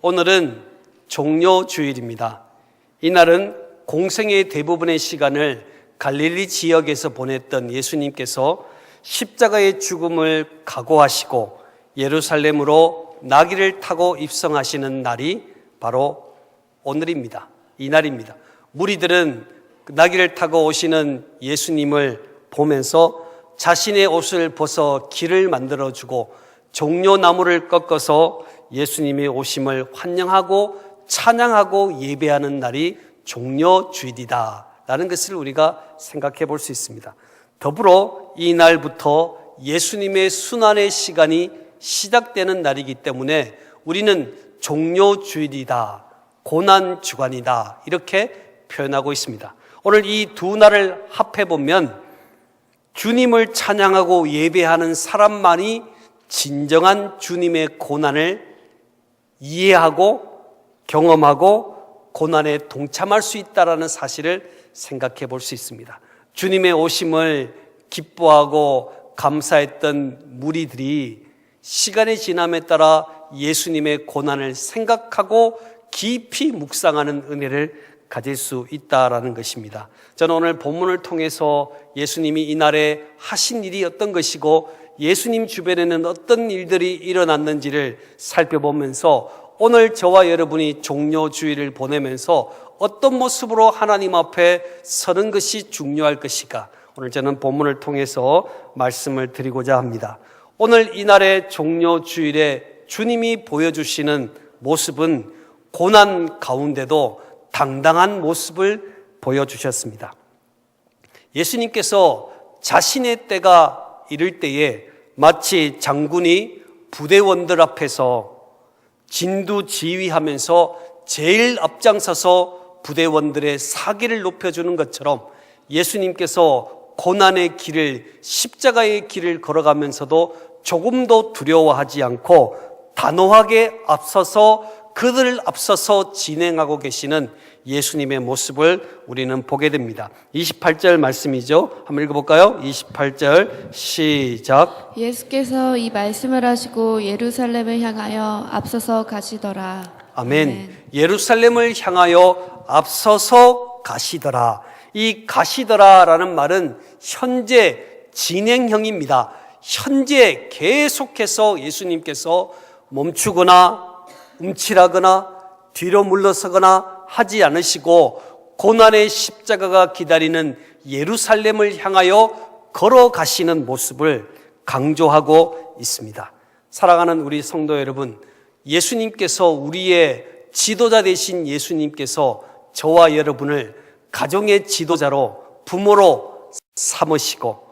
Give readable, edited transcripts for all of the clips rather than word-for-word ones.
오늘은 종료주일입니다. 이날은 공생의 대부분의 시간을 갈릴리 지역에서 보냈던 예수님께서 십자가의 죽음을 각오하시고 예루살렘으로 나귀를 타고 입성하시는 날이 바로 오늘입니다. 이날입니다. 무리들은 나귀를 타고 오시는 예수님을 보면서 자신의 옷을 벗어 길을 만들어주고 종려나무를 꺾어서 예수님의 오심을 환영하고 찬양하고 예배하는 날이 종려주일이다 라는 것을 우리가 생각해 볼 수 있습니다. 더불어 이 날부터 예수님의 순환의 시간이 시작되는 날이기 때문에 우리는 종료주일이다, 고난주간이다 이렇게 표현하고 있습니다. 오늘 이 두 날을 합해보면 주님을 찬양하고 예배하는 사람만이 진정한 주님의 고난을 이해하고 경험하고 고난에 동참할 수 있다는 사실을 생각해 볼 수 있습니다. 주님의 오심을 기뻐하고 감사했던 무리들이 시간이 지남에 따라 예수님의 고난을 생각하고 깊이 묵상하는 은혜를 가질 수 있다라는 것입니다. 저는 오늘 본문을 통해서 예수님이 이날에 하신 일이 어떤 것이고 예수님 주변에는 어떤 일들이 일어났는지를 살펴보면서 오늘 저와 여러분이 종료주일을 보내면서 어떤 모습으로 하나님 앞에 서는 것이 중요할 것인가, 오늘 저는 본문을 통해서 말씀을 드리고자 합니다. 오늘 이날의 종료주일에 주님이 보여주시는 모습은 고난 가운데도 당당한 모습을 보여주셨습니다. 예수님께서 자신의 때가 이를 때에 마치 장군이 부대원들 앞에서 진두지휘하면서 제일 앞장서서 부대원들의 사기를 높여주는 것처럼 예수님께서 고난의 길을, 십자가의 길을 걸어가면서도 조금도 두려워하지 않고 단호하게 그들을 앞서서 진행하고 계시는 예수님의 모습을 우리는 보게 됩니다. 28절 말씀이죠. 한번 읽어볼까요? 28절 시작. 예수께서 이 말씀을 하시고 예루살렘을 향하여 앞서서 가시더라. 아멘. 예루살렘을 향하여 앞서서 가시더라. 이 가시더라라는 말은 현재 진행형입니다. 현재 계속해서 예수님께서 멈추거나 움찔하거나 뒤로 물러서거나 하지 않으시고 고난의 십자가가 기다리는 예루살렘을 향하여 걸어가시는 모습을 강조하고 있습니다. 사랑하는 우리 성도 여러분, 예수님께서, 우리의 지도자 되신 예수님께서 저와 여러분을 가정의 지도자로, 부모로 삼으시고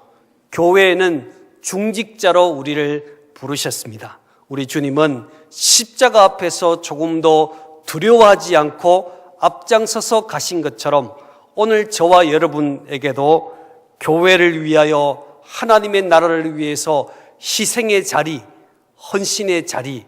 교회에는 중직자로 우리를 부르셨습니다. 우리 주님은 십자가 앞에서 조금도 두려워하지 않고 앞장서서 가신 것처럼 오늘 저와 여러분에게도 교회를 위하여, 하나님의 나라를 위해서 희생의 자리, 헌신의 자리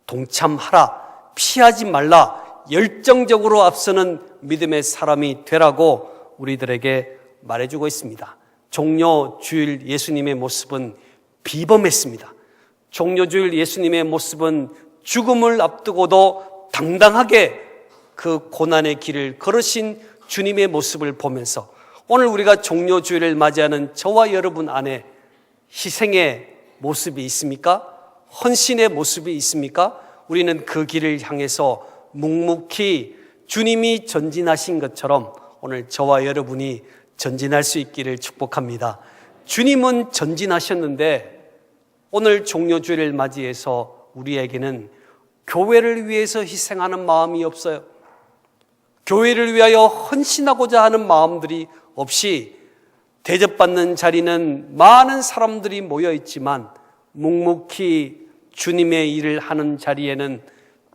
동참하라, 피하지 말라, 열정적으로 앞서는 믿음의 사람이 되라고 우리들에게 말해주고 있습니다. 종료주일 예수님의 모습은 비범했습니다. 종료주일 예수님의 모습은 죽음을 앞두고도 당당하게 그 고난의 길을 걸으신 주님의 모습을 보면서 오늘 우리가 종료주일을 맞이하는 저와 여러분 안에 희생의 모습이 있습니까? 헌신의 모습이 있습니까? 우리는 그 길을 향해서 묵묵히 주님이 전진하신 것처럼 오늘 저와 여러분이 전진할 수 있기를 축복합니다. 주님은 전진하셨는데 오늘 종료주일을 맞이해서 우리에게는 교회를 위해서 희생하는 마음이 없어요. 교회를 위하여 헌신하고자 하는 마음들이 없이 대접받는 자리는 많은 사람들이 모여 있지만 묵묵히 주님의 일을 하는 자리에는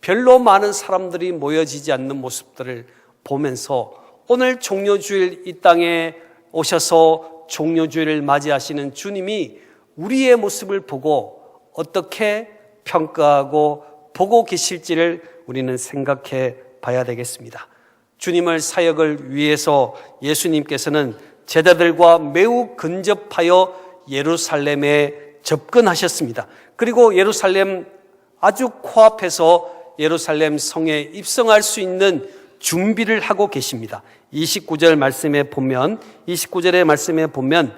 별로 많은 사람들이 모여지지 않는 모습들을 보면서 오늘 종료주일 이 땅에 오셔서 종료주일을 맞이하시는 주님이 우리의 모습을 보고 어떻게 평가하고 보고 계실지를 우리는 생각해 봐야 되겠습니다. 주님의 사역을 위해서 예수님께서는 제자들과 매우 근접하여 예루살렘에 접근하셨습니다. 그리고 예루살렘 아주 코앞에서 예루살렘 성에 입성할 수 있는 준비를 하고 계십니다. 29절의 말씀에 보면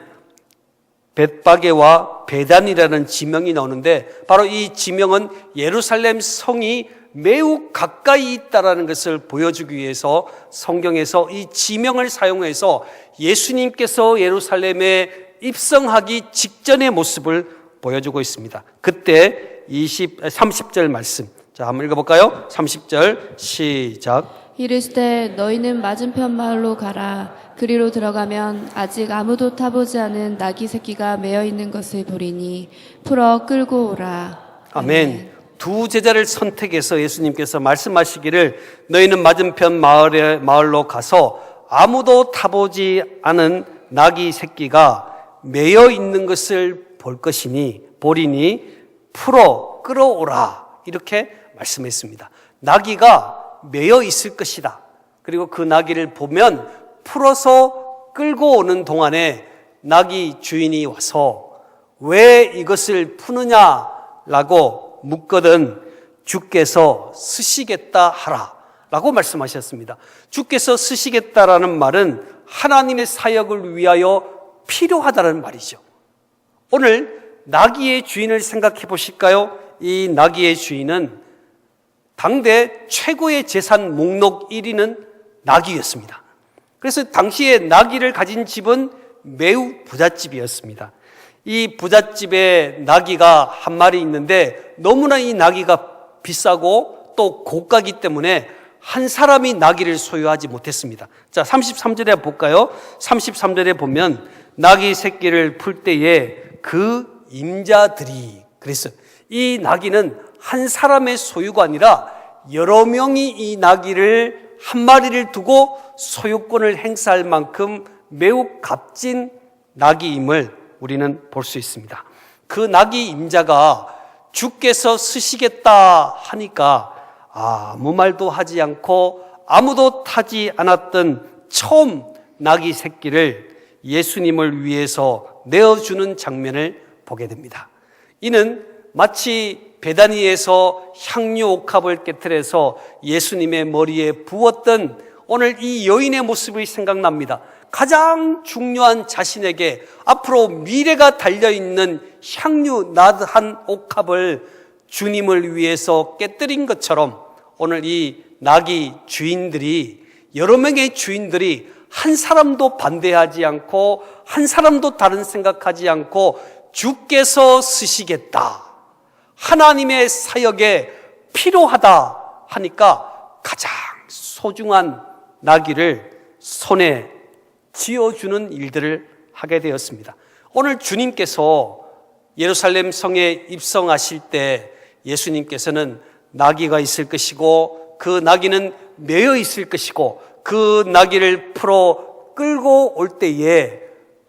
벳바게와 베단이라는 지명이 나오는데, 바로 이 지명은 예루살렘 성이 매우 가까이 있다는 것을 보여주기 위해서 성경에서 이 지명을 사용해서 예수님께서 예루살렘에 입성하기 직전의 모습을 보여주고 있습니다. 그때 30절 말씀, 자, 한번 읽어볼까요? 30절 시작. 이르시되 너희는 맞은편 마을로 가라. 그리로 들어가면 아직 아무도 타보지 않은 나귀 새끼가 매어 있는 것을 보리니 풀어 끌고 오라. 아멘. 두 제자를 선택해서 예수님께서 말씀하시기를 너희는 맞은편 마을로 가서 아무도 타보지 않은 나귀 새끼가 매어 있는 것을 보리니 풀어 끌어오라, 이렇게 말씀했습니다. 나귀가 매어 있을 것이다. 그리고 그 나귀를 보면 풀어서 끌고 오는 동안에 나귀 주인이 와서 왜 이것을 푸느냐라고 묻거든 주께서 쓰시겠다 하라 라고 말씀하셨습니다. 주께서 쓰시겠다라는 말은 하나님의 사역을 위하여 필요하다는 말이죠. 오늘 나귀의 주인을 생각해 보실까요? 이 나귀의 주인은 당대 최고의 재산 목록 1위는 나귀였습니다. 그래서 당시에 나귀를 가진 집은 매우 부잣집이었습니다. 이 부잣집에 나귀가 한 마리 있는데 너무나 이 나귀가 비싸고 또 고가기 때문에 한 사람이 나귀를 소유하지 못했습니다. 자, 33절에 볼까요? 33절에 보면 나귀 새끼를 풀 때에 그 임자들이, 그래서 이 나귀는 한 사람의 소유가 아니라 여러 명이 이 나귀를 한 마리를 두고 소유권을 행사할 만큼 매우 값진 나귀임을 우리는 볼 수 있습니다. 그 나귀 임자가 주께서 쓰시겠다 하니까 아무 말도 하지 않고 아무도 타지 않았던 처음 나귀 새끼를 예수님을 위해서 내어주는 장면을 보게 됩니다. 이는 마치 베다니에서 향유 옥합을 깨트려서 예수님의 머리에 부었던 오늘 이 여인의 모습이 생각납니다. 가장 중요한 자신에게 앞으로 미래가 달려있는 향유 한 옥합을 주님을 위해서 깨뜨린 것처럼 오늘 이 나귀 주인들이, 여러 명의 주인들이 한 사람도 반대하지 않고 한 사람도 다른 생각하지 않고 주께서 쓰시겠다, 하나님의 사역에 필요하다 하니까 가장 소중한 나귀를 손에 쥐어주는 일들을 하게 되었습니다. 오늘 주님께서 예루살렘 성에 입성하실 때 예수님께서는 나귀가 있을 것이고 그 나귀는 매여 있을 것이고 그 나귀를 풀어 끌고 올 때에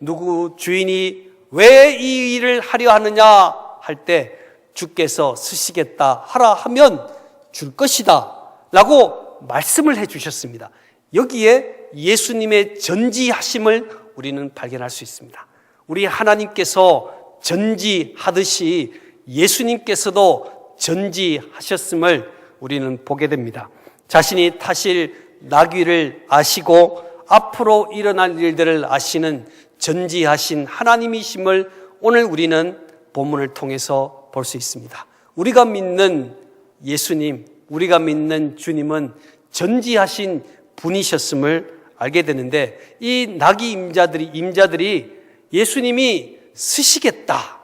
누구 주인이 왜 이 일을 하려 하느냐 할 때 주께서 쓰시겠다 하라 하면 줄 것이다 라고 말씀을 해 주셨습니다. 여기에 예수님의 전지하심을 우리는 발견할 수 있습니다. 우리 하나님께서 전지하듯이 예수님께서도 전지하셨음을 우리는 보게 됩니다. 자신이 타실 나귀를 아시고 앞으로 일어날 일들을 아시는 전지하신 하나님이심을 오늘 우리는 본문을 통해서 볼 수 있습니다. 우리가 믿는 예수님, 우리가 믿는 주님은 전지하신 분이셨음을 알게 되는데, 이 나귀 임자들이 예수님이 쓰시겠다,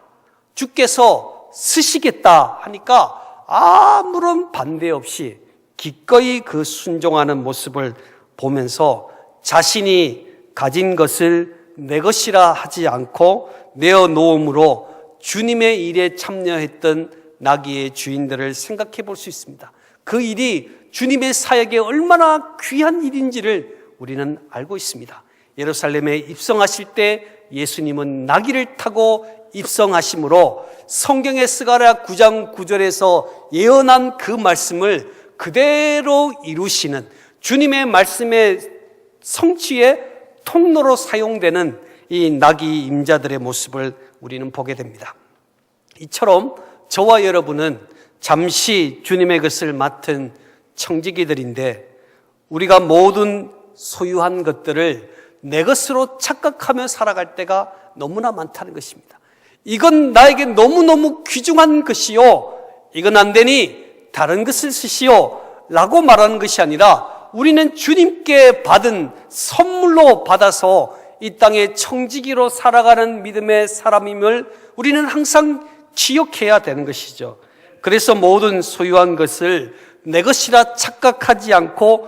주께서 쓰시겠다 하니까 아무런 반대 없이 기꺼이 그 순종하는 모습을 보면서 자신이 가진 것을 내 것이라 하지 않고 내어놓음으로 주님의 일에 참여했던 나귀의 주인들을 생각해 볼 수 있습니다. 그 일이 주님의 사역에 얼마나 귀한 일인지를 우리는 알고 있습니다. 예루살렘에 입성하실 때 예수님은 나귀를 타고 입성하심으로 성경의 스가랴 9장 9절에서 예언한 그 말씀을 그대로 이루시는 주님의 말씀의 성취의 통로로 사용되는 이 나귀 임자들의 모습을 우리는 보게 됩니다. 이처럼 저와 여러분은 잠시 주님의 것을 맡은 청지기들인데 우리가 모든 소유한 것들을 내 것으로 착각하며 살아갈 때가 너무나 많다는 것입니다. 이건 나에게 너무너무 귀중한 것이요, 이건 안 되니 다른 것을 쓰시오 라고 말하는 것이 아니라 우리는 주님께 받은 선물로 받아서 이 땅에 청지기로 살아가는 믿음의 사람임을 우리는 항상 기억해야 되는 것이죠. 그래서 모든 소유한 것을 내 것이라 착각하지 않고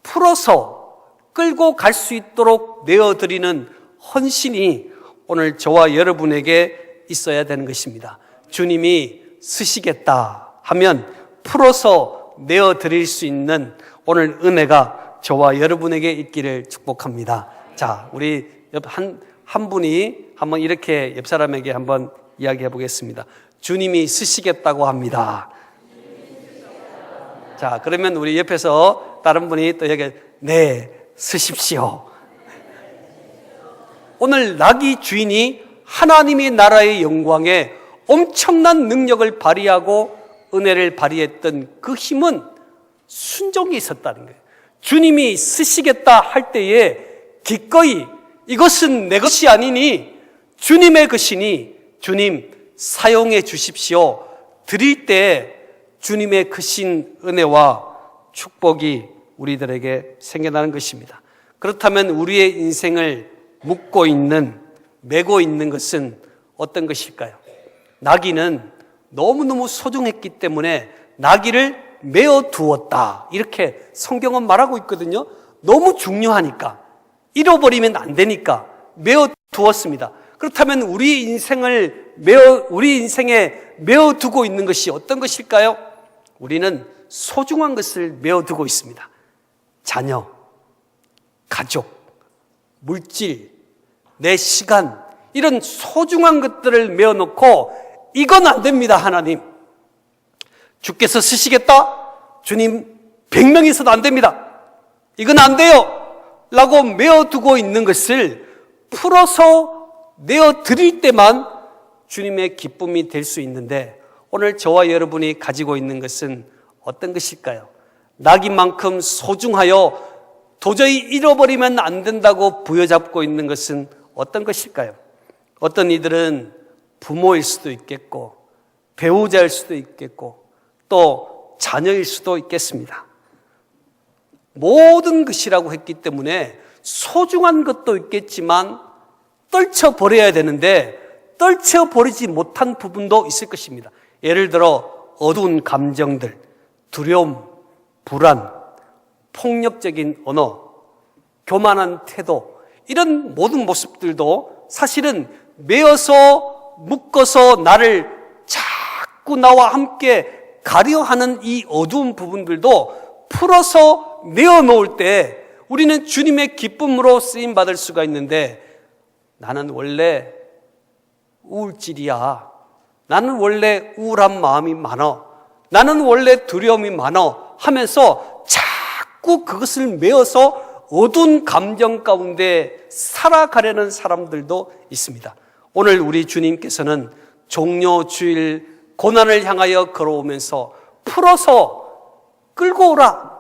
풀어서 끌고 갈 수 있도록 내어드리는 헌신이 오늘 저와 여러분에게 있어야 되는 것입니다. 주님이 쓰시겠다 하면 풀어서 내어드릴 수 있는 오늘 은혜가 저와 여러분에게 있기를 축복합니다. 자, 우리 한 분이 한번 이렇게 옆 사람에게 한번 이야기해 보겠습니다. 주님이 쓰시겠다고 합니다. 자, 그러면 우리 옆에서 다른 분이 또 얘기해, 네, 쓰십시오. 오늘 나귀 주인이 하나님의 나라의 영광에 엄청난 능력을 발휘하고 은혜를 발휘했던 그 힘은 순종이 있었다는 거예요. 주님이 쓰시겠다 할 때에 기꺼이 이것은 내 것이 아니니 주님의 것이니 주님 사용해 주십시오. 드릴 때 주님의 크신 은혜와 축복이 우리들에게 생겨나는 것입니다. 그렇다면 우리의 인생을 묶고 있는, 메고 있는 것은 어떤 것일까요? 나귀는 너무너무 소중했기 때문에 나귀를 메어 두었다, 이렇게 성경은 말하고 있거든요. 너무 중요하니까, 잃어버리면 안 되니까 메어 두었습니다. 그렇다면 우리 인생에 메어 두고 있는 것이 어떤 것일까요? 우리는 소중한 것을 메어 두고 있습니다. 자녀, 가족, 물질, 내 시간, 이런 소중한 것들을 메어 놓고 이건 안 됩니다. 하나님 주께서 쓰시겠다? 주님 100명 있어도 안 됩니다. 이건 안 돼요 라고 메어 두고 있는 것을 풀어서 내어 드릴 때만 주님의 기쁨이 될 수 있는데, 오늘 저와 여러분이 가지고 있는 것은 어떤 것일까요? 나귀만큼 소중하여 도저히 잃어버리면 안 된다고 부여잡고 있는 것은 어떤 것일까요? 어떤 이들은 부모일 수도 있겠고, 배우자일 수도 있겠고, 또 자녀일 수도 있겠습니다. 모든 것이라고 했기 때문에 소중한 것도 있겠지만 떨쳐버려야 되는데 떨쳐버리지 못한 부분도 있을 것입니다. 예를 들어 어두운 감정들, 두려움, 불안, 폭력적인 언어, 교만한 태도, 이런 모든 모습들도 사실은 메어서 묶어서 나를 자꾸 나와 함께 가려하는 이 어두운 부분들도 풀어서 내어놓을 때 우리는 주님의 기쁨으로 쓰임받을 수가 있는데, 나는 원래 우울질이야, 나는 원래 우울한 마음이 많아, 나는 원래 두려움이 많아 하면서 자꾸 그것을 메어서 어두운 감정 가운데 살아가려는 사람들도 있습니다. 오늘 우리 주님께서는 종려주일 고난을 향하여 걸어오면서 풀어서 끌고 오라,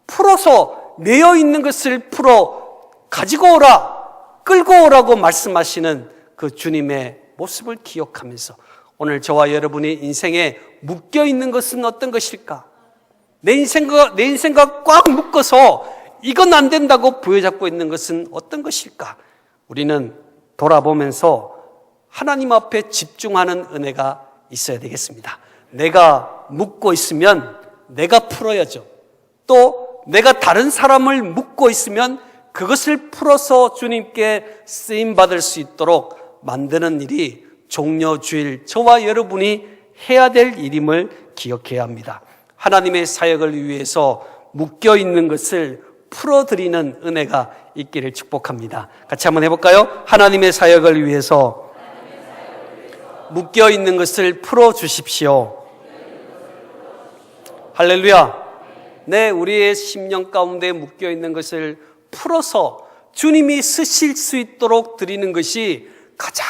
풀어서 내어 있는 것을 풀어 가지고 오라, 끌고 오라고 말씀하시는 그 주님의 모습을 기억하면서 오늘 저와 여러분이 인생에 묶여 있는 것은 어떤 것일까? 내 인생과 꽉 묶어서 이건 안 된다고 부여잡고 있는 것은 어떤 것일까? 우리는 돌아보면서 하나님 앞에 집중하는 은혜가 있어야 되겠습니다. 내가 묶고 있으면 내가 풀어야죠. 또 내가 다른 사람을 묶고 있으면 그것을 풀어서 주님께 쓰임받을 수 있도록 만드는 일이 종려주일 저와 여러분이 해야 될 일임을 기억해야 합니다. 하나님의 사역을 위해서 묶여있는 것을 풀어드리는 은혜가 있기를 축복합니다. 같이 한번 해볼까요? 하나님의 사역을 위해서 묶여있는 것을 풀어주십시오. 할렐루야. 네, 우리의 심령 가운데 묶여있는 것을 풀어서 주님이 쓰실 수 있도록 드리는 것이 가장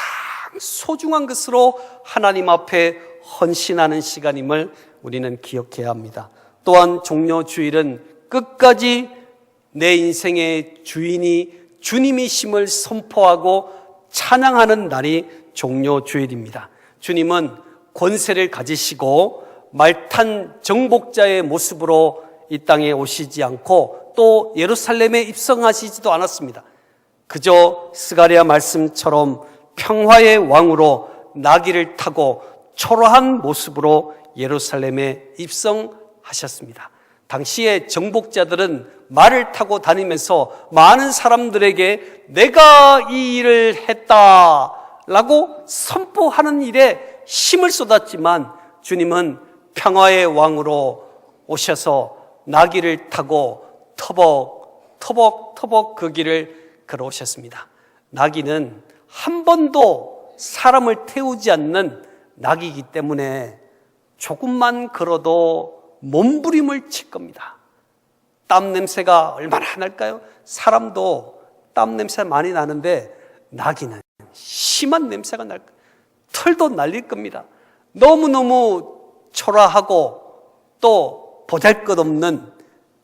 소중한 것으로 하나님 앞에 헌신하는 시간임을 우리는 기억해야 합니다. 또한 종료주일은 끝까지 내 인생의 주인이 주님이심을 선포하고 찬양하는 날이 종료주일입니다. 주님은 권세를 가지시고 말탄 정복자의 모습으로 이 땅에 오시지 않고 또 예루살렘에 입성하시지도 않았습니다. 그저 스가랴 말씀처럼 평화의 왕으로 나귀를 타고 초라한 모습으로 예루살렘에 입성하셨습니다. 당시의 정복자들은 말을 타고 다니면서 많은 사람들에게 내가 이 일을 했다라고 선포하는 일에 힘을 쏟았지만 주님은 평화의 왕으로 오셔서 나귀를 타고 터벅터벅 그 길을 걸어오셨습니다. 나귀는 한 번도 사람을 태우지 않는 나귀이기 때문에 조금만 걸어도 몸부림을 칠 겁니다. 땀 냄새가 얼마나 날까요? 사람도 땀 냄새 많이 나는데 나귀는 심한 냄새가 날 거예요. 털도 날릴 겁니다. 너무너무 초라하고 또 보잘것없는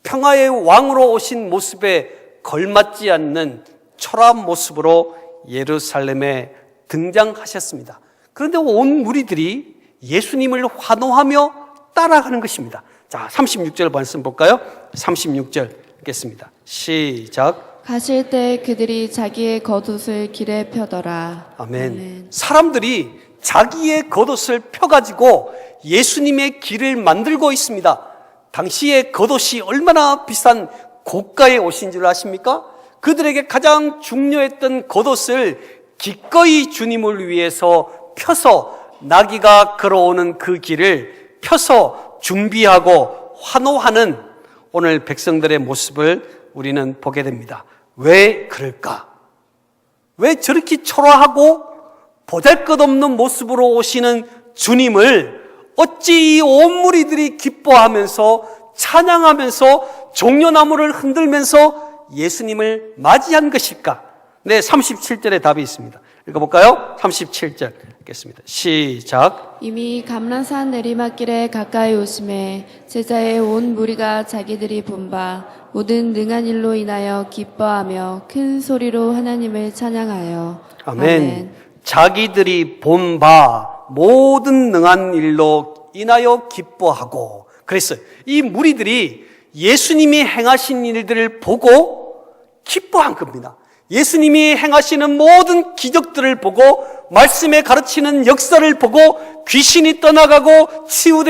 평화의 왕으로 오신 모습에 걸맞지 않는 초라한 모습으로 예루살렘에 등장하셨습니다. 그런데 온 무리들이 예수님을 환호하며 따라가는 것입니다. 자, 36절 말씀 볼까요? 36절 읽겠습니다. 시작. 가실 때 그들이 자기의 겉옷을 길에 펴더라. 아멘. 사람들이 자기의 겉옷을 펴가지고 예수님의 길을 만들고 있습니다. 당시의 겉옷이 얼마나 비싼 고가의 옷인 줄 아십니까? 그들에게 가장 중요했던 겉옷을 기꺼이 주님을 위해서 펴서 나귀가 걸어오는 그 길을 펴서 준비하고 환호하는 오늘 백성들의 모습을 우리는 보게 됩니다. 왜 그럴까? 왜 저렇게 초라하고 보잘것없는 모습으로 오시는 주님을 어찌 이 온 무리들이 기뻐하면서 찬양하면서 종려나무를 흔들면서 예수님을 맞이한 것일까? 네, 37절에 답이 있습니다. 읽어볼까요? 37절 읽겠습니다. 시작. 이미 감람산 내리막길에 가까이 오심에 제자의 온 무리가 자기들이 본 바 모든 능한 일로 인하여 기뻐하며 큰 소리로 하나님을 찬양하여 아멘. 자기들이 본 바 모든 능한 일로 인하여 기뻐하고 그랬어요. 이 무리들이 예수님이 행하신 일들을 보고 기뻐한 겁니다. 예수님이 행하시는 모든 기적들을 보고 말씀에 가르치는 역사를 보고 귀신이 떠나가고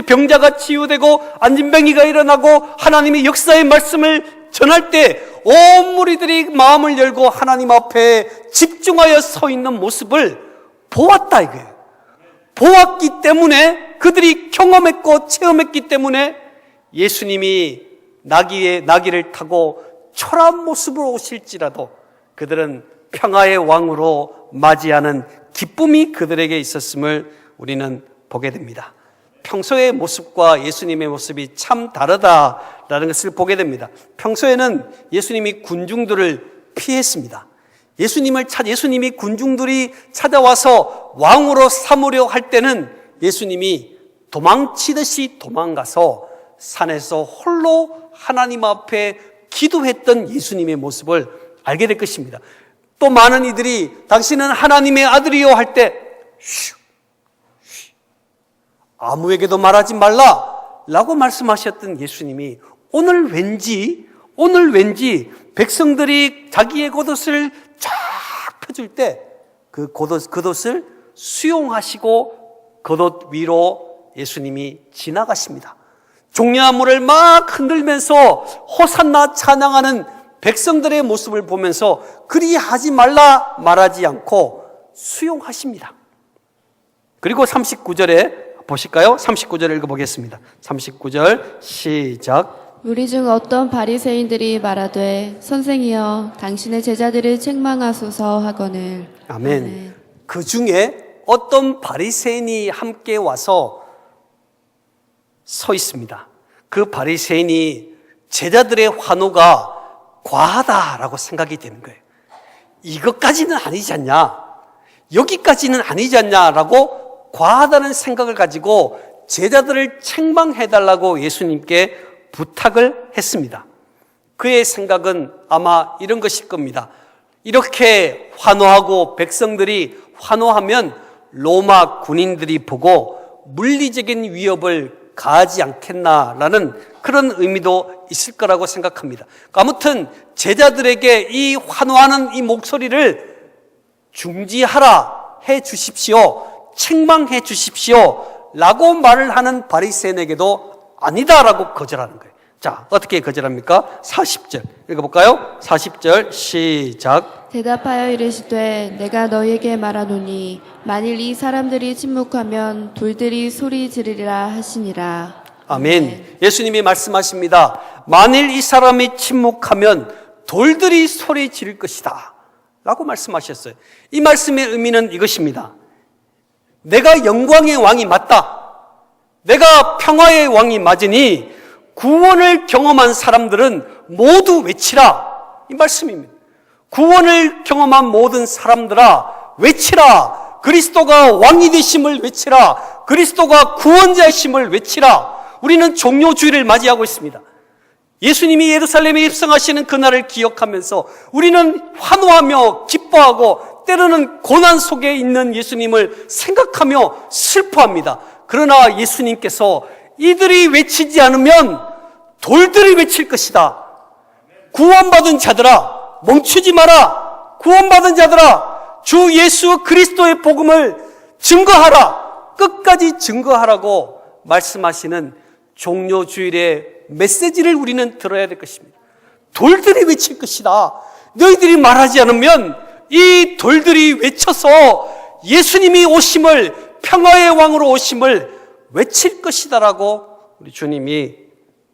병자가 치유되고 안진뱅이가 일어나고 하나님의 역사의 말씀을 전할 때 온 무리들이 마음을 열고 하나님 앞에 집중하여 서 있는 모습을 보았다 이거예요. 보았기 때문에 그들이 경험했고 체험했기 때문에 예수님이 나귀를 타고 초라한 모습으로 오실지라도 그들은 평화의 왕으로 맞이하는 기쁨이 그들에게 있었음을 우리는 보게 됩니다. 평소의 모습과 예수님의 모습이 참 다르다라는 것을 보게 됩니다. 평소에는 예수님이 군중들을 피했습니다. 예수님이 군중들이 찾아와서 왕으로 삼으려 할 때는 예수님이 도망치듯이 도망가서 산에서 홀로 하나님 앞에 기도했던 예수님의 모습을 알게 될 것입니다. 또 많은 이들이 당신은 하나님의 아들이요 할 때 아무에게도 말하지 말라라고 말씀하셨던 예수님이 오늘 왠지 백성들이 자기의 겉옷을 쫙 펴줄 때 그 겉옷을 수용하시고 겉옷 위로 예수님이 지나가십니다. 종려나무를 막 흔들면서 호산나 찬양하는 백성들의 모습을 보면서 그리하지 말라 말하지 않고 수용하십니다. 그리고 39절에 보실까요? 39절 읽어보겠습니다. 39절 시작. 우리 중 어떤 바리새인들이 말하되 선생이여 당신의 제자들을 책망하소서 하거늘. 아멘. 그 중에 어떤 바리새인이 함께 와서 서 있습니다. 그 바리새인이 제자들의 환호가 과하다라고 생각이 되는 거예요. 이것까지는 아니지 않냐? 여기까지는 아니지 않냐라고 과하다는 생각을 가지고 제자들을 책망해달라고 예수님께 부탁을 했습니다. 그의 생각은 아마 이런 것일 겁니다. 이렇게 환호하고 백성들이 환호하면 로마 군인들이 보고 물리적인 위협을 가하지 않겠나라는 그런 의미도 있을 거라고 생각합니다. 아무튼 제자들에게 이 환호하는 이 목소리를 중지하라 해 주십시오, 책망해 주십시오 라고 말을 하는 바리새인에게도 아니다라고 거절하는 거예요. 자, 어떻게 거절합니까? 40절 읽어볼까요? 40절 시작. 대답하여 이르시되 내가 너희에게 말하노니 만일 이 사람들이 침묵하면 돌들이 소리 지르리라 하시니라. 아멘. 예수님이 말씀하십니다. 만일 이 사람이 침묵하면 돌들이 소리 지를 것이다 라고 말씀하셨어요. 이 말씀의 의미는 이것입니다. 내가 영광의 왕이 맞다, 내가 평화의 왕이 맞으니 구원을 경험한 사람들은 모두 외치라, 이 말씀입니다. 구원을 경험한 모든 사람들아 외치라, 그리스도가 왕이 되심을 외치라, 그리스도가 구원자이심을 외치라. 우리는 종료주일을 맞이하고 있습니다. 예수님이 예루살렘에 입성하시는 그날을 기억하면서 우리는 환호하며 기뻐하고 때로는 고난 속에 있는 예수님을 생각하며 슬퍼합니다. 그러나 예수님께서 이들이 외치지 않으면 돌들이 외칠 것이다. 구원받은 자들아 멈추지 마라. 구원받은 자들아 주 예수 그리스도의 복음을 증거하라. 끝까지 증거하라고 말씀하시는 종료주일의 메시지를 우리는 들어야 될 것입니다. 돌들이 외칠 것이다. 너희들이 말하지 않으면 이 돌들이 외쳐서 예수님이 오심을, 평화의 왕으로 오심을 외칠 것이다라고 우리 주님이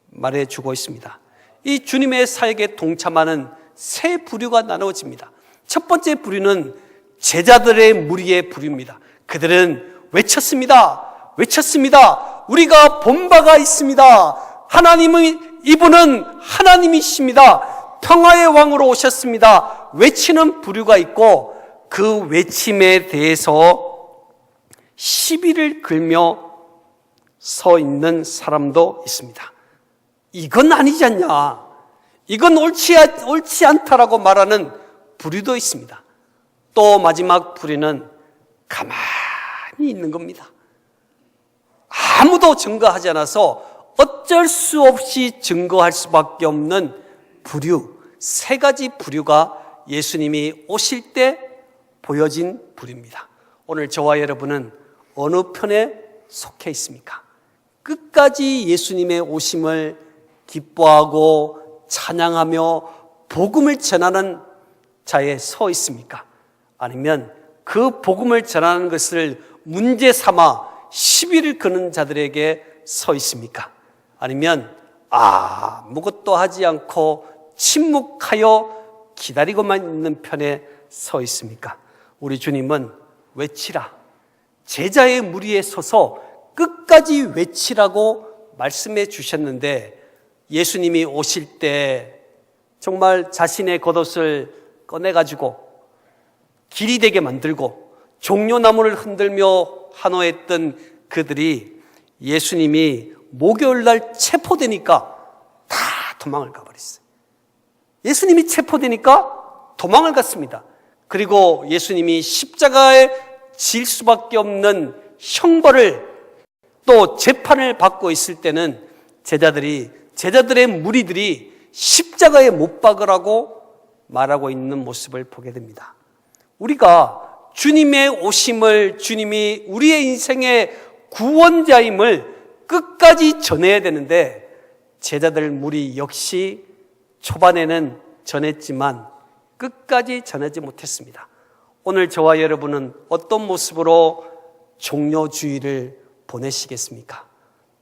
말해주고 있습니다. 이 주님의 사역에 동참하는 세 부류가 나누어집니다. 첫 번째 부류는 제자들의 무리의 부류입니다. 그들은 외쳤습니다. 외쳤습니다. 우리가 본 바가 있습니다. 이분은 하나님이십니다. 평화의 왕으로 오셨습니다. 외치는 부류가 있고 그 외침에 대해서 시비를 걸며 서 있는 사람도 있습니다. 이건 아니지 않냐, 이건 옳지 않다라고 말하는 부류도 있습니다. 또 마지막 부류는 가만히 있는 겁니다. 아무도 증거하지 않아서 어쩔 수 없이 증거할 수밖에 없는 부류, 세 가지 부류가 예수님이 오실 때 보여진 부류입니다. 오늘 저와 여러분은 어느 편에 속해 있습니까? 끝까지 예수님의 오심을 기뻐하고 찬양하며 복음을 전하는 자에 서 있습니까? 아니면 그 복음을 전하는 것을 문제 삼아 시비를 거는 자들에게 서 있습니까? 아니면 아무것도 하지 않고 침묵하여 기다리고만 있는 편에 서 있습니까? 우리 주님은 외치라, 제자의 무리에 서서 끝까지 외치라고 말씀해 주셨는데 예수님이 오실 때 정말 자신의 겉옷을 꺼내가지고 길이 되게 만들고 종려나무를 흔들며 환호했던 그들이 예수님이 목요일날 체포되니까 다 도망을 가버렸어요. 예수님이 체포되니까 도망을 갔습니다. 그리고 예수님이 십자가에 질 수밖에 없는 형벌을 또 재판을 받고 있을 때는 제자들의 무리들이 십자가에 못 박으라고 말하고 있는 모습을 보게 됩니다. 우리가 주님의 오심을, 주님이 우리의 인생의 구원자임을 끝까지 전해야 되는데 제자들 무리 역시 초반에는 전했지만 끝까지 전하지 못했습니다. 오늘 저와 여러분은 어떤 모습으로 종료주의를 보내시겠습니까?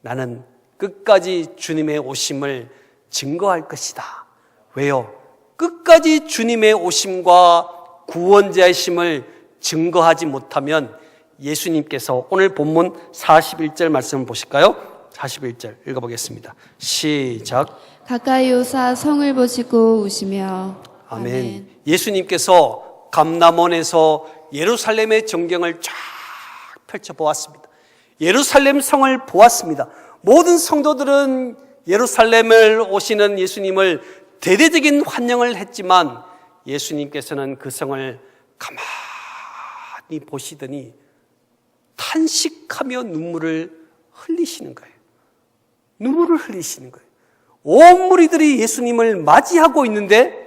나는 끝까지 주님의 오심을 증거할 것이다. 왜요? 끝까지 주님의 오심과 구원자이심을 증거하지 못하면 예수님께서 오늘 본문 41절 말씀을 보실까요? 41절 읽어보겠습니다. 시작. 가까이 오사 성을 보시고 우시며. 아멘. 예수님께서 감람원에서 예루살렘의 전경을 쫙 펼쳐보았습니다. 예루살렘 성을 보았습니다. 모든 성도들은 예루살렘을 오시는 예수님을 대대적인 환영을 했지만 예수님께서는 그 성을 가만히 보시더니 탄식하며 눈물을 흘리시는 거예요. 눈물을 흘리시는 거예요. 온 무리들이 예수님을 맞이하고 있는데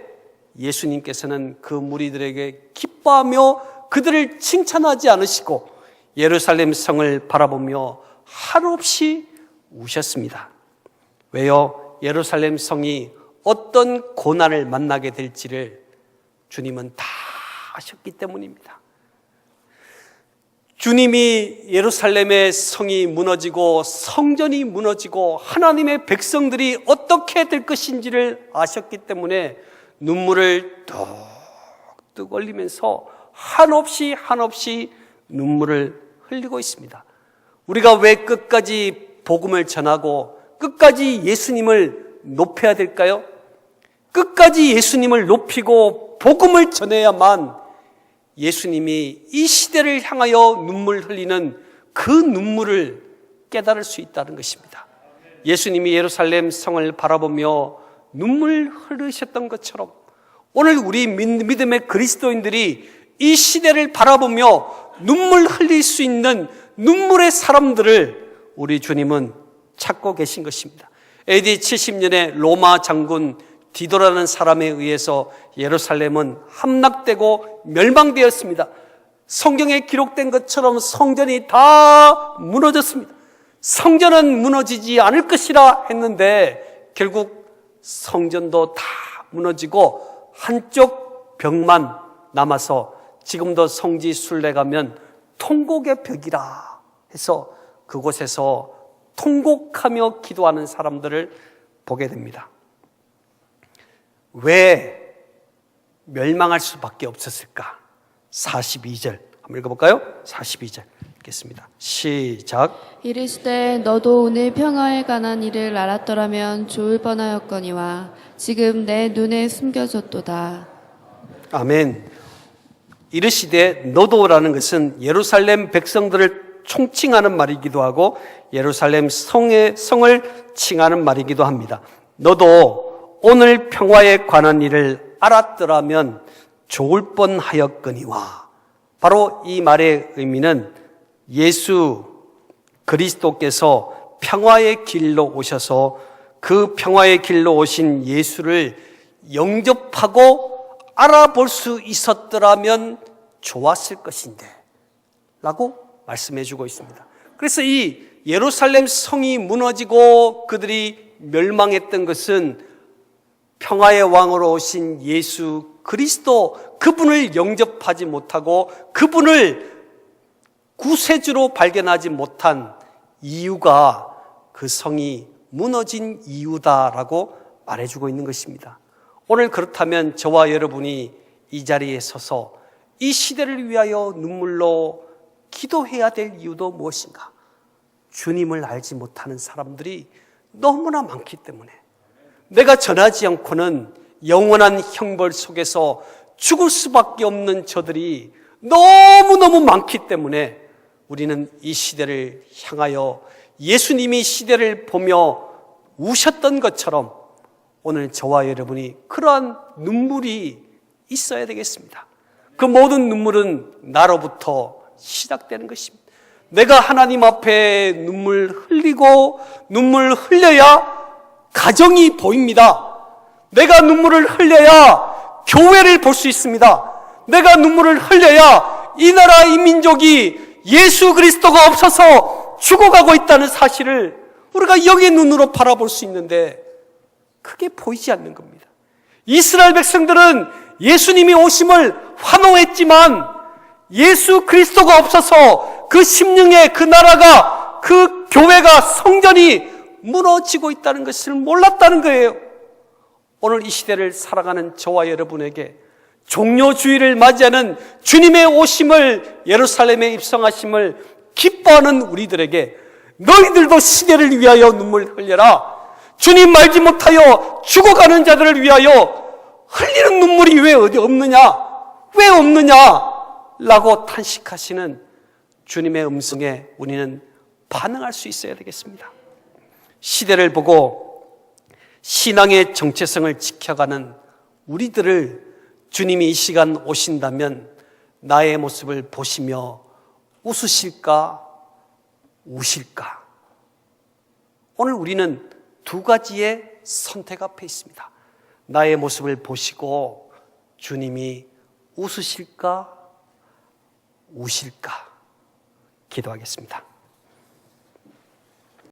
예수님께서는 그 무리들에게 기뻐하며 그들을 칭찬하지 않으시고 예루살렘 성을 바라보며 한없이 우셨습니다. 왜요? 예루살렘 성이 어떤 고난을 만나게 될지를 주님은 다 아셨기 때문입니다. 주님이 예루살렘의 성이 무너지고 성전이 무너지고 하나님의 백성들이 어떻게 될 것인지를 아셨기 때문에 눈물을 뚝뚝 흘리면서 한없이 눈물을 흘리고 있습니다. 우리가 왜 끝까지 복음을 전하고 끝까지 예수님을 높여야 될까요? 끝까지 예수님을 높이고 복음을 전해야만 예수님이 이 시대를 향하여 눈물 흘리는 그 눈물을 깨달을 수 있다는 것입니다. 예수님이 예루살렘 성을 바라보며 눈물 흘리셨던 것처럼 오늘 우리 믿음의 그리스도인들이 이 시대를 바라보며 눈물 흘릴 수 있는 눈물의 사람들을 우리 주님은 찾고 계신 것입니다. AD 70년에 로마 장군 디도라는 사람에 의해서 예루살렘은 함락되고 멸망되었습니다. 성경에 기록된 것처럼 성전이 다 무너졌습니다. 성전은 무너지지 않을 것이라 했는데 결국 성전도 다 무너지고 한쪽 벽만 남아서 지금도 성지 순례 가면 통곡의 벽이라 해서 그곳에서 통곡하며 기도하는 사람들을 보게 됩니다. 왜 멸망할 수밖에 없었을까? 42절 한번 읽어볼까요? 42절 읽겠습니다. 시작. 이르시되 너도 오늘 평화에 관한 일을 알았더라면 좋을 뻔하였거니와 지금 내 눈에 숨겨졌도다. 아멘. 이르시되 너도라는 것은 예루살렘 백성들을 총칭하는 말이기도 하고 예루살렘 성을 칭하는 말이기도 합니다. 너도 오늘 평화에 관한 일을 알았더라면 좋을 뻔하였거니와. 바로 이 말의 의미는 예수 그리스도께서 평화의 길로 오셔서 그 평화의 길로 오신 예수를 영접하고 알아볼 수 있었더라면 좋았을 것인데 라고 말씀해 주고 있습니다. 그래서 이 예루살렘 성이 무너지고 그들이 멸망했던 것은 평화의 왕으로 오신 예수 그리스도 그분을 영접하지 못하고 그분을 구세주로 발견하지 못한 이유가 그 성이 무너진 이유다라고 말해주고 있는 것입니다. 오늘 그렇다면 저와 여러분이 이 자리에 서서 이 시대를 위하여 눈물로 기도해야 될 이유도 무엇인가? 주님을 알지 못하는 사람들이 너무나 많기 때문에 내가 전하지 않고는 영원한 형벌 속에서 죽을 수밖에 없는 저들이 너무너무 많기 때문에 우리는 이 시대를 향하여 예수님이 시대를 보며 우셨던 것처럼 오늘 저와 여러분이 그러한 눈물이 있어야 되겠습니다. 그 모든 눈물은 나로부터 시작되는 것입니다. 내가 하나님 앞에 눈물 흘려야 가정이 보입니다. 내가 눈물을 흘려야 교회를 볼 수 있습니다. 내가 눈물을 흘려야 이 나라 이 민족이 예수 그리스도가 없어서 죽어가고 있다는 사실을 우리가 영의 눈으로 바라볼 수 있는데 그게 보이지 않는 겁니다. 이스라엘 백성들은 예수님이 오심을 환호했지만 예수 그리스도가 없어서 그 심령에 그 나라가 그 교회가 성전이 무너지고 있다는 것을 몰랐다는 거예요. 오늘 이 시대를 살아가는 저와 여러분에게 종료주의를 맞이하는 주님의 오심을 예루살렘에 입성하심을 기뻐하는 우리들에게 너희들도 시대를 위하여 눈물 흘려라. 주님 말지 못하여 죽어가는 자들을 위하여 흘리는 눈물이 왜 어디 없느냐? 왜 없느냐? 라고 탄식하시는 주님의 음성에 우리는 반응할 수 있어야 되겠습니다. 시대를 보고 신앙의 정체성을 지켜가는 우리들을 주님이 이 시간 오신다면 나의 모습을 보시며 웃으실까, 우실까? 오늘 우리는 두 가지의 선택 앞에 있습니다. 나의 모습을 보시고 주님이 웃으실까, 우실까? 기도하겠습니다.